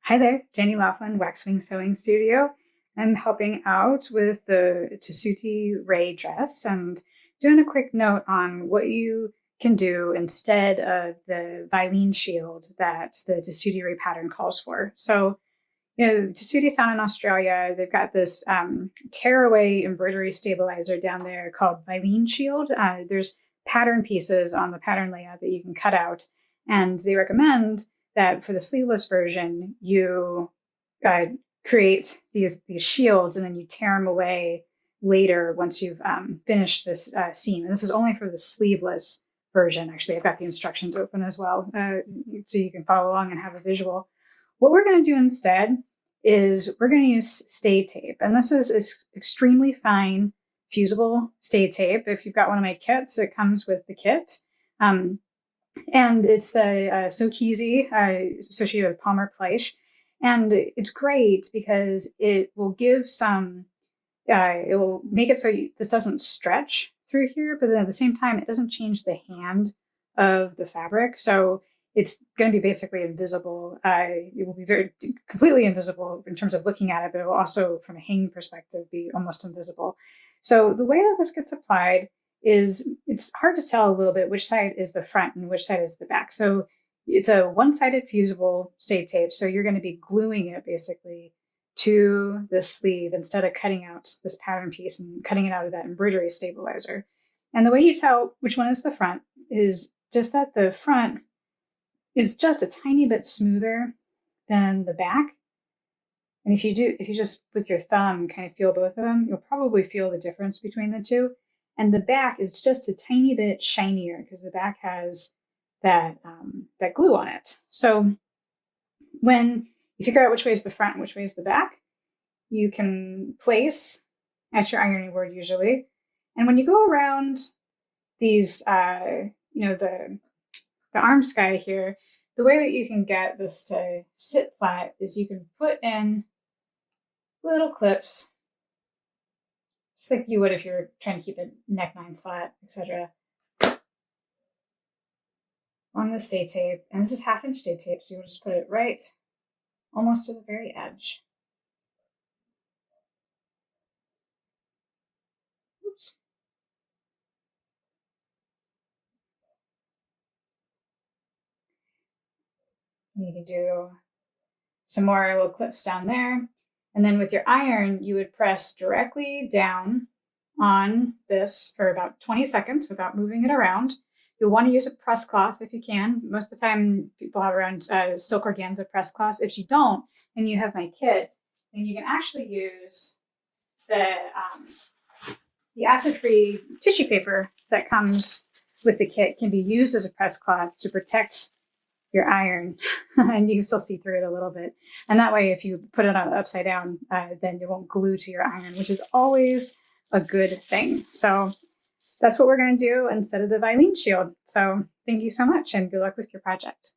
Hi there, Jenny Laughlin, Waxwing Sewing Studio. I'm helping out with the Tessuti Rae Dress and doing a quick note on what you can do instead of the Vilene shield that the Tessuti Rae pattern calls for. So, Tessuti's down in Australia. They've got this tearaway embroidery stabilizer down there called Vilene shield. There's pattern pieces on the pattern layout that you can cut out, and they recommend that for the sleeveless version, you create these shields and then you tear them away later once you've finished this seam. And this is only for the sleeveless version. Actually, I've got the instructions open as well, so you can follow along and have a visual. What we're going to do instead is we're going to use stay tape. And this is extremely fine, fusible stay tape. If you've got one of my kits, it comes with the kit. And it's the Sokeezy associated with Palmer Pleish. And it's great because it will give some, it will make it so this doesn't stretch through here, but then at the same time, it doesn't change the hand of the fabric. So it's going to be basically invisible. It will be completely invisible in terms of looking at it, but it will also, from a hanging perspective, be almost invisible. So the way that this gets applied is it's hard to tell a little bit which side is the front and which side is the back. So it's a one-sided fusible stay tape. So you're going to be gluing it basically to the sleeve instead of cutting out this pattern piece and cutting it out of that embroidery stabilizer. And the way you tell which one is the front is just that the front is just a tiny bit smoother than the back. And if you just with your thumb kind of feel both of them, you'll probably feel the difference between the two. And the back is just a tiny bit shinier because the back has that glue on it. So when you figure out which way is the front and which way is the back, you can place at your ironing board usually. And when you go around these, the arm sky here, the way that you can get this to sit flat is you can put in little clips, just like you would if you're trying to keep a neckline flat, etc. on the stay tape. And this is 1/2-inch stay tape, so you'll just put it right almost to the very edge. Oops. And you can do some more little clips down there. And then with your iron, you would press directly down on this for about 20 seconds without moving it around. You'll want to use a press cloth if you can. Most of the time, people have around silk organza press cloths. If you don't, and you have my kit, then you can actually use the acid-free tissue paper that comes with the kit can be used as a press cloth to protect your iron, and you can still see through it a little bit. And that way, if you put it on upside down, then it won't glue to your iron, which is always a good thing. So that's what we're going to do instead of the Vilene shield. So thank you so much and good luck with your project.